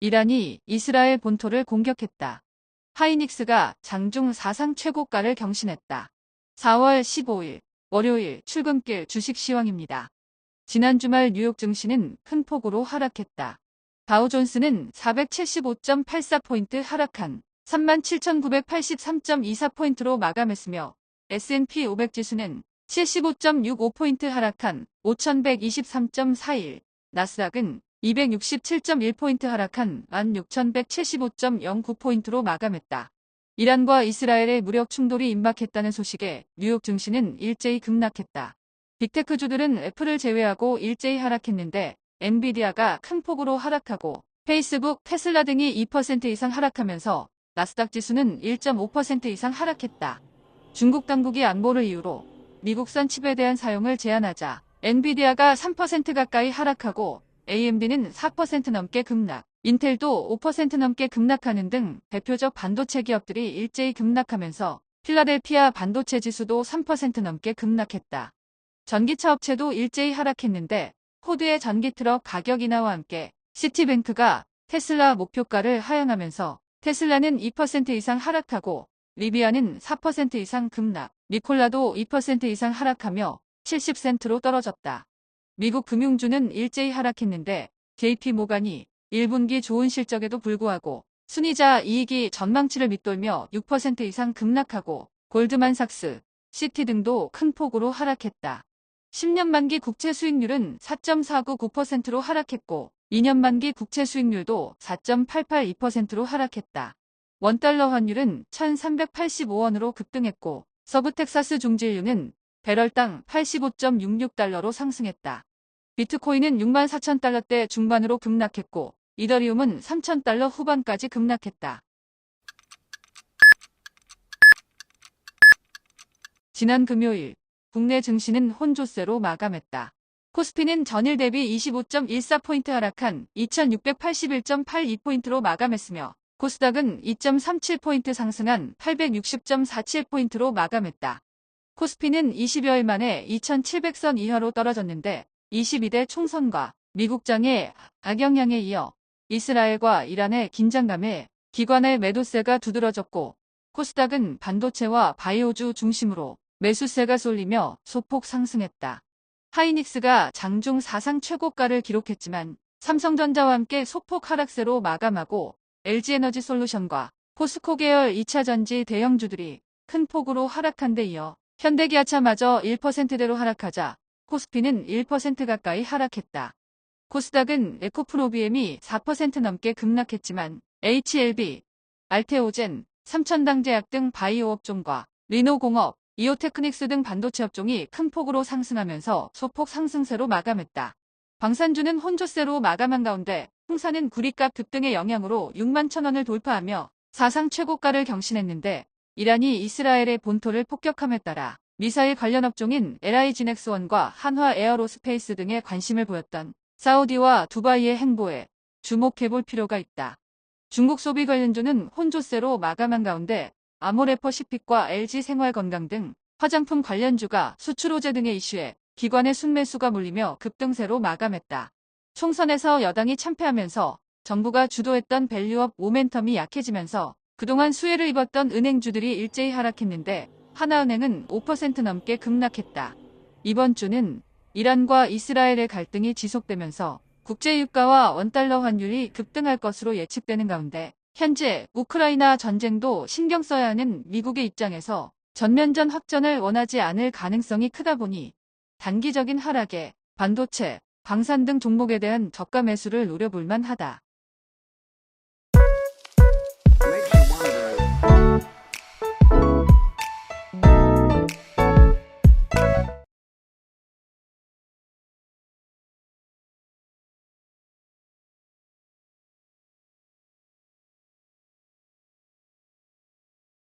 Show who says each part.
Speaker 1: 이란이 이스라엘 본토를 공격했다. 하이닉스가 장중 사상 최고가를 경신했다. 4월 15일 월요일 출근길 주식 시황입니다. 지난 주말 뉴욕 증시는 큰 폭으로 하락했다. 다우존스는 475.84포인트 하락한 37,983.24포인트로 마감했으며 S&P 500 지수는 75.65포인트 하락한 5,123.41, 나스닥은 267.1포인트 하락한 16,175.09포인트로 마감했다. 이란과 이스라엘의 무력 충돌이 임박했다는 소식에 뉴욕 증시는 일제히 급락했다. 빅테크주들은 애플을 제외하고 일제히 하락했는데 엔비디아가 큰 폭으로 하락하고 페이스북, 테슬라 등이 2% 이상 하락하면서 나스닥 지수는 1.5% 이상 하락했다. 중국 당국이 안보를 이유로 미국산 칩에 대한 사용을 제한하자 엔비디아가 3% 가까이 하락하고 AMD는 4% 넘게 급락, 인텔도 5% 넘게 급락하는 등 대표적 반도체 기업들이 일제히 급락하면서 필라델피아 반도체 지수도 3% 넘게 급락했다. 전기차 업체도 일제히 하락했는데 포드의 전기트럭 가격 인하와 함께 시티뱅크가 테슬라 목표가를 하향하면서 테슬라는 2% 이상 하락하고 리비아는 4% 이상 급락, 니콜라도 2% 이상 하락하며 70센트로 떨어졌다. 미국 금융주는 일제히 하락했는데 JP모간이 1분기 좋은 실적에도 불구하고 순이자 이익이 전망치를 밑돌며 6% 이상 급락하고 골드만삭스, 시티 등도 큰 폭으로 하락했다. 10년 만기 국채 수익률은 4.499%로 하락했고 2년 만기 국채 수익률도 4.882%로 하락했다. 원달러 환율은 1,385원으로 급등했고 서부텍사스 중진유는 배럴당 85.66달러로 상승했다. 비트코인은 64,000달러대 중반으로 급락했고 이더리움은 3,000달러 후반까지 급락했다. 지난 금요일 국내 증시는 혼조세로 마감했다. 코스피는 전일 대비 25.14포인트 하락한 2,681.82포인트로 마감했으며 코스닥은 2.37포인트 상승한 860.47포인트로 마감했다. 코스피는 20여일 만에 2,700선 이하로 떨어졌는데 22대 총선과 미국장의 악영향에 이어 이스라엘과 이란의 긴장감에 기관의 매도세가 두드러졌고 코스닥은 반도체와 바이오주 중심으로 매수세가 쏠리며 소폭 상승했다. 하이닉스가 장중 사상 최고가를 기록했지만 삼성전자와 함께 소폭 하락세로 마감하고 LG에너지솔루션과 포스코 계열 2차전지 대형주들이 큰 폭으로 하락한 데 이어 현대기아차마저 1%대로 하락하자 코스피는 1% 가까이 하락했다. 코스닥은 에코프로비엠이 4% 넘게 급락했지만 HLB, 알테오젠, 삼천당제약 등 바이오 업종과 리노공업, 이오테크닉스 등 반도체 업종이 큰 폭으로 상승하면서 소폭 상승세로 마감했다. 방산주는 혼조세로 마감한 가운데 홍사는 구리값 급등의 영향으로 61,000원을 돌파하며 사상 최고가를 경신했는데 이란이 이스라엘의 본토를 폭격함에 따라 미사일 관련 업종인 LI지넥스원과 한화 에어로스페이스 등에 관심을 보였던 사우디와 두바이의 행보에 주목해볼 필요가 있다. 중국 소비 관련주는 혼조세로 마감한 가운데 아모레퍼시픽과 LG생활건강 등 화장품 관련주가 수출 호재 등의 이슈에 기관의 순매수가 몰리며 급등세로 마감했다. 총선에서 여당이 참패하면서 정부가 주도했던 밸류업 모멘텀이 약해지면서 그동안 수혜를 입었던 은행주들이 일제히 하락했는데 하나은행은 5% 넘게 급락했다. 이번 주는 이란과 이스라엘의 갈등이 지속되면서 국제유가와 원달러 환율이 급등할 것으로 예측되는 가운데 현재 우크라이나 전쟁도 신경 써야 하는 미국의 입장에서 전면전 확전을 원하지 않을 가능성이 크다 보니 단기적인 하락에 반도체, 방산 등 종목에 대한 저가 매수를 노려볼 만하다.